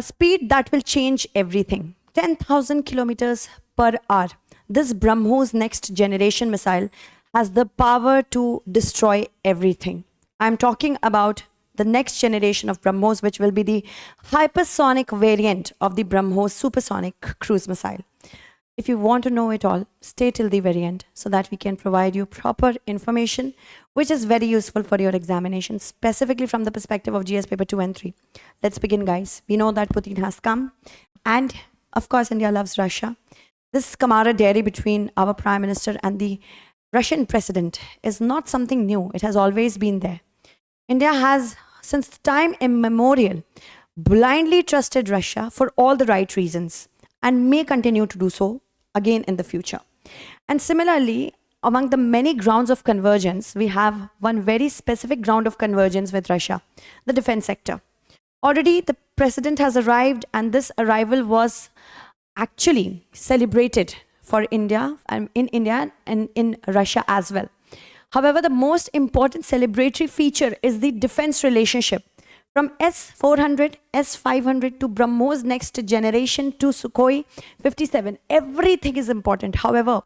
a speed that will change everything. 10,000 kilometers per hour. This BrahMos next generation missile has the power to destroy everything. I'm talking about the next generation of BrahMos, which will be the hypersonic variant of the BrahMos supersonic cruise missile. If you want to know it all, stay till the very end so that we can provide you proper information, which is very useful for your examination, specifically from the perspective of GS paper 2 and 3. Let's begin, guys. We know that Putin has come, and of course, India loves Russia. This camaraderie between our Prime Minister and the Russian President is not something new. It has always been there. India has, since time immemorial, blindly trusted Russia for all the right reasons and may continue to do so again in the future. And similarly, among the many grounds of convergence, we have one very specific ground of convergence with Russia, the defense sector. Already the president has arrived, and this arrival was actually celebrated for India and in India and in Russia as well. However, the most important celebratory feature is the defense relationship. From S-400, S-500 to BrahMos next generation to Sukhoi 57, everything is important. However,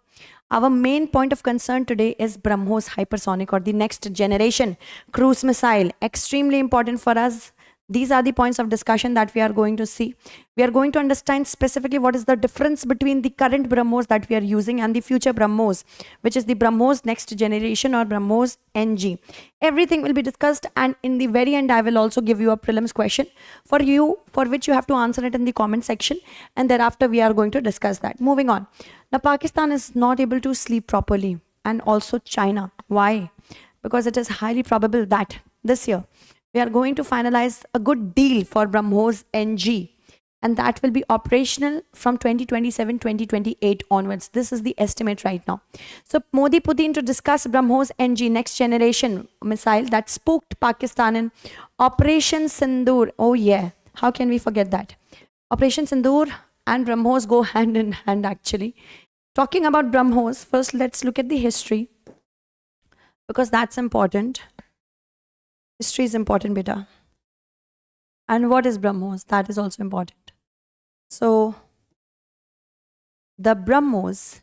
our main point of concern today is BrahMos hypersonic, or the next generation cruise missile. Extremely important for us. These are the points of discussion that we are going to see. We are going to understand specifically what is the difference between the current BrahMos that we are using and the future BrahMos, which is the BrahMos next generation or BrahMos-NG. Everything will be discussed, and in the very end, I will also give you a prelims question for you, for which you have to answer it in the comment section, and thereafter we are going to discuss that. Moving on. Now, Pakistan is not able to sleep properly, and also China. Why? Because it is highly probable that this year, we are going to finalize a good deal for BrahMos-NG, and that will be operational from 2027-2028 onwards. This is the estimate right now. So Modi-Putin to discuss BrahMos-NG next generation missile that spooked Pakistan in Operation Sindoor. Oh yeah, how can we forget that? Operation Sindoor and BrahMos go hand in hand actually. Talking about BrahMos, first let's look at the history, because that's important. History is important, beta. And what is BrahMos? That is also important. So, the BrahMos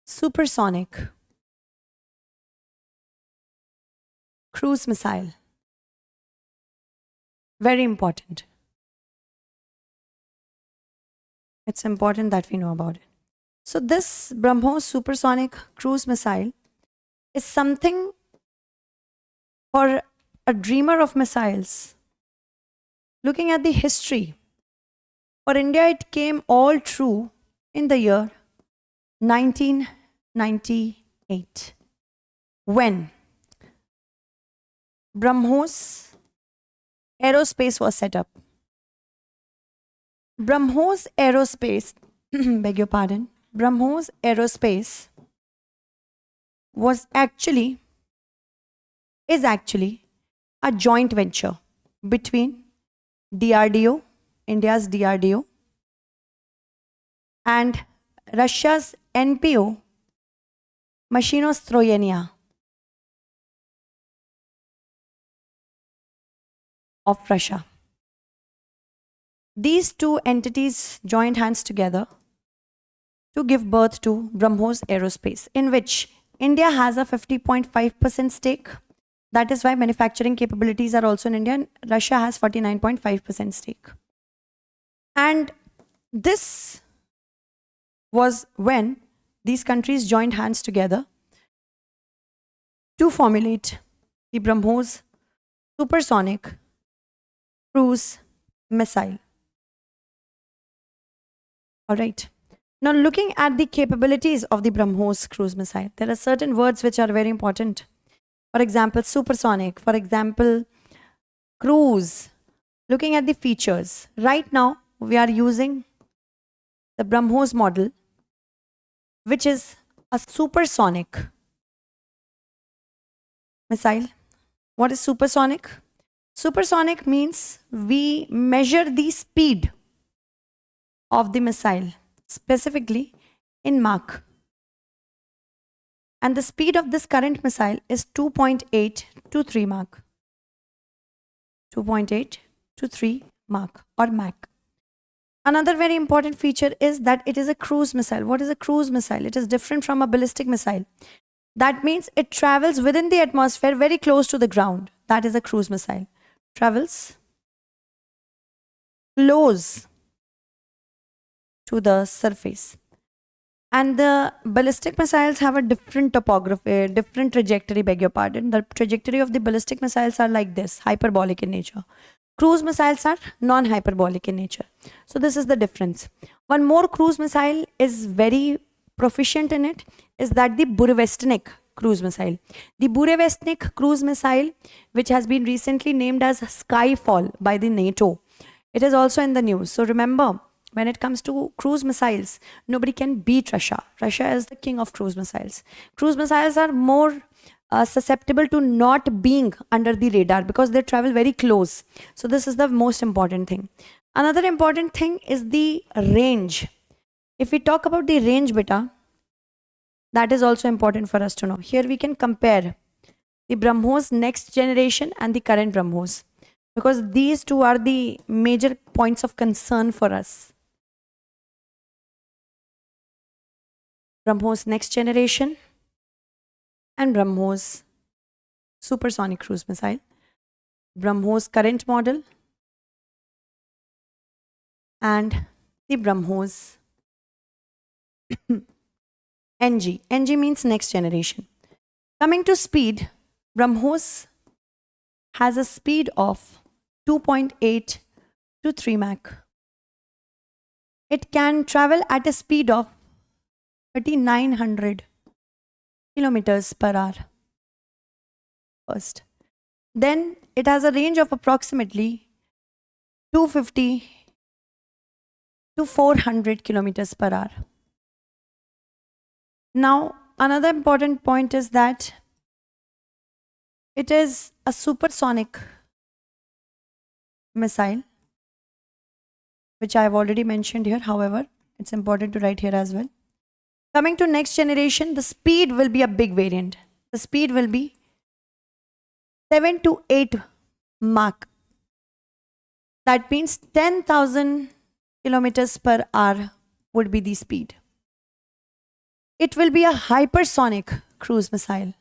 supersonic cruise missile. Very important. It's important that we know about it. So, this BrahMos supersonic cruise missile is something for a dreamer of missiles. Looking at the history, for India it came all true in the year 1998, when BrahMos Aerospace was set up. BrahMos Aerospace, beg your pardon, BrahMos Aerospace is actually a joint venture between DRDO, India's DRDO, and Russia's NPO, Mashinostroyenia of Russia. These two entities joined hands together to give birth to BrahMos Aerospace, in which India has a 50.5% stake. That is why manufacturing capabilities are also in India, and Russia has 49.5% stake. And this was when these countries joined hands together to formulate the BrahMos supersonic cruise missile. All right. Now, looking at the capabilities of the BrahMos cruise missile, there are certain words which are very important. For example, supersonic. For example, cruise. Looking at the features. Right now, we are using the BrahMos model, which is a supersonic missile. What is supersonic? Supersonic means we measure the speed of the missile, specifically in Mach. And the speed of this current missile is 2.8 to 3 Mach. 2.8 to 3 Mach or Mach. Another very important feature is that it is a cruise missile. What is a cruise missile? It is different from a ballistic missile. That means it travels within the atmosphere very close to the ground. That is a cruise missile. Travels close to the surface. And the ballistic missiles have a different topography, different trajectory, beg your pardon. The trajectory of the ballistic missiles are like this, hyperbolic in nature. Cruise missiles are non-hyperbolic in nature. So this is the difference. One more cruise missile is very proficient in it, is that the Burevestnik cruise missile. The Burevestnik cruise missile, which has been recently named as Skyfall by the NATO. It is also in the news. So remember, when it comes to cruise missiles, nobody can beat Russia. Russia is the king of cruise missiles. Cruise missiles are more susceptible to not being under the radar because they travel very close. So this is the most important thing. Another important thing is the range. If we talk about the range, beta, that is also important for us to know. Here we can compare the BrahMos next generation and the current BrahMos, because these two are the major points of concern for us. BrahMos next generation and BrahMos supersonic cruise missile, BrahMos current model, and the BrahMos NG. NG means next generation. Coming to speed, BrahMos has a speed of 2.8 to 3 Mach. It can travel at a speed of 3,900 kilometers per hour. First. Then it has a range of approximately 250 to 400 kilometers per hour. Now, another important point is that it is a supersonic missile, which I have already mentioned here. However, it's important to write here as well. Coming to next generation, the speed will be a big variant. The speed will be 7 to 8 Mach. That means 10,000 kilometers per hour would be the speed. It will be a hypersonic cruise missile.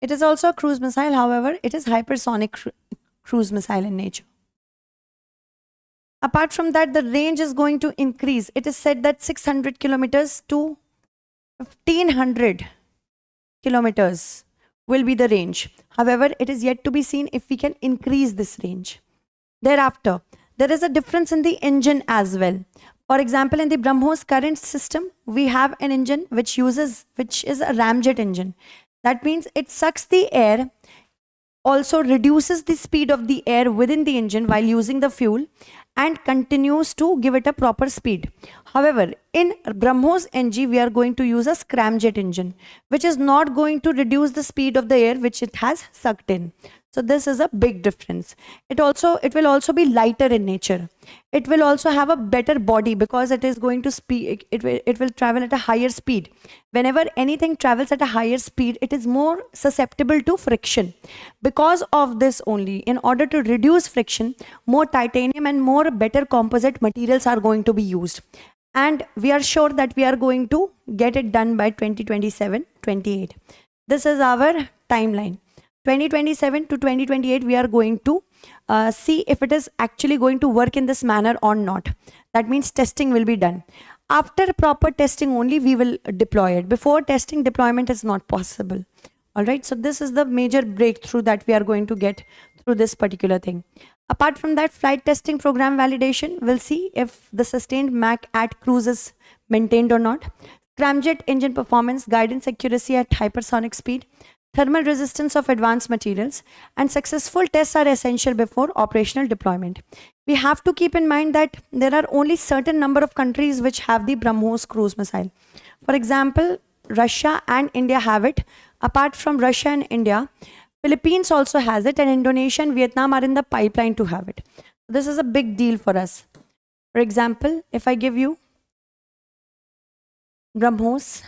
It is also a cruise missile, however, it is hypersonic cruise missile in nature. Apart from that, the range is going to increase. It is said that 600 kilometers to 1500 kilometers will be the range. However, it is yet to be seen if we can increase this range. Thereafter, there is a difference in the engine as well. For example, in the BrahMos current system, we have an engine which is a ramjet engine. That means it sucks the air, also reduces the speed of the air within the engine while using the fuel, and continues to give it a proper speed. However, in BrahMos-NG, we are going to use a scramjet engine, which is not going to reduce the speed of the air which it has sucked in. So this is a big difference. It will also be lighter in nature. It will also have a better body because it is going to speed. It will travel at a higher speed. Whenever anything travels at a higher speed, it is more susceptible to friction. Because of this only, in order to reduce friction, more titanium and more better composite materials are going to be used. And we are sure that we are going to get it done by 2027-28. This is our timeline. 2027 to 2028, we are going to see if it is actually going to work in this manner or not. That means testing will be done. After proper testing only, we will deploy it. Before testing, deployment is not possible. All right, so this is the major breakthrough that we are going to get through this particular thing. Apart from that, flight testing program validation, we'll see if the sustained Mach at cruise is maintained or not. Scramjet engine performance, guidance accuracy at hypersonic speed, thermal resistance of advanced materials, and successful tests are essential before operational deployment. We have to keep in mind that there are only certain number of countries which have the BrahMos cruise missile. For example, Russia and India have it. Apart from Russia and India, Philippines also has it, and Indonesia and Vietnam are in the pipeline to have it. This is a big deal for us. For example, if I give you BrahMos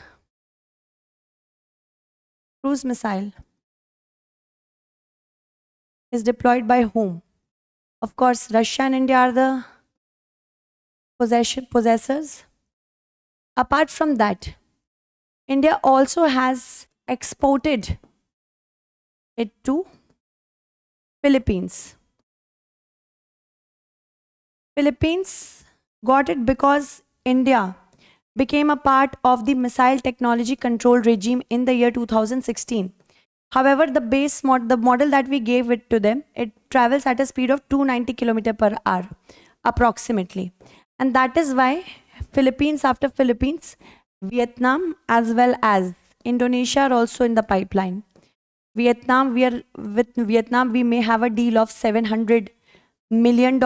cruise missile is deployed by whom? Of course, Russia and India are the possessors. Apart from that, India also has exported it to Philippines. Philippines got it because India became a part of the missile technology control regime in the year 2016. However, the model that we gave it to them, it travels at a speed of 290 km per hour, approximately. And that is why Philippines after Philippines, Vietnam as well as Indonesia are also in the pipeline. With Vietnam, we may have a deal of $700 million.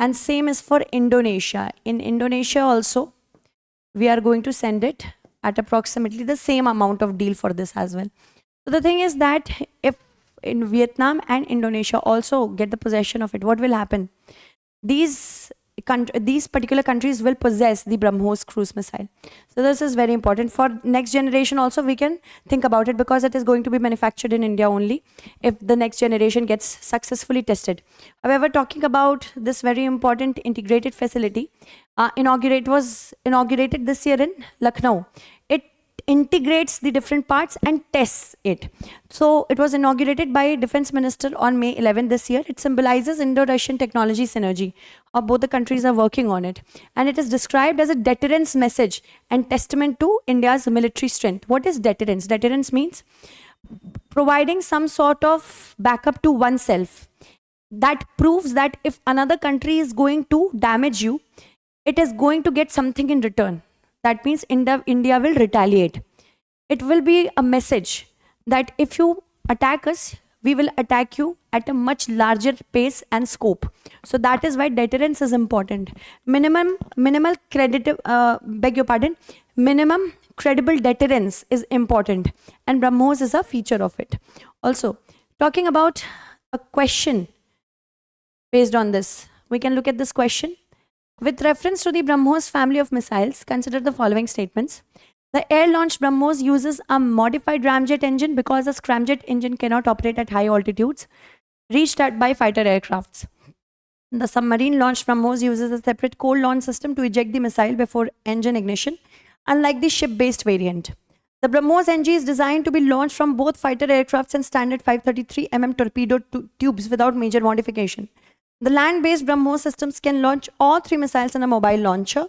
And same is for Indonesia. In Indonesia also, we are going to send it at approximately the same amount of deal for this as well. So the thing is that if in Vietnam and Indonesia also get the possession of it, what will happen? These particular countries will possess the BrahMos cruise missile. So this is very important. For next generation also, we can think about it because it is going to be manufactured in India only if the next generation gets successfully tested. However, talking about this very important integrated facility, was inaugurated this year in Lucknow. It integrates the different parts and tests it. So it was inaugurated by Defense Minister on May 11 this year. It symbolizes Indo-Russian technology synergy. Both the countries are working on it. And it is described as a deterrence message and testament to India's military strength. What is deterrence? Deterrence means providing some sort of backup to oneself. That proves that if another country is going to damage you, it is going to get something in return. That means India will retaliate. It will be a message that if you attack us, we will attack you at a much larger pace and scope. So that is why deterrence is important. Minimum credible deterrence is important, and BrahMos is a feature of it. Also, talking about a question based on this, we can look at this question. With reference to the BrahMos family of missiles, consider the following statements. The air-launched BrahMos uses a modified ramjet engine because a scramjet engine cannot operate at high altitudes reached by fighter aircrafts. The submarine-launched BrahMos uses a separate cold launch system to eject the missile before engine ignition, unlike the ship-based variant. The BrahMos-NG is designed to be launched from both fighter aircrafts and standard 533 torpedo tubes without major modification. The land-based BrahMos systems can launch all 3 missiles in a mobile launcher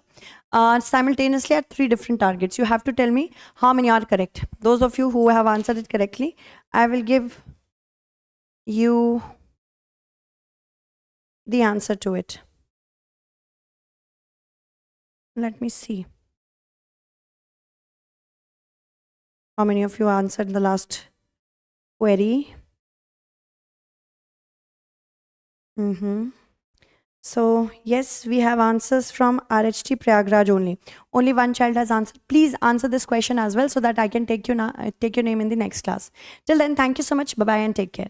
simultaneously at 3 different targets. You have to tell me how many are correct. Those of you who have answered it correctly, I will give you the answer to it. Let me see. How many of you answered the last query? So yes, we have answers from RHT Prayagraj only. Only one child has answered. Please answer this question as well so that I can take your name in the next class. Till then, thank you so much. Bye-bye and take care.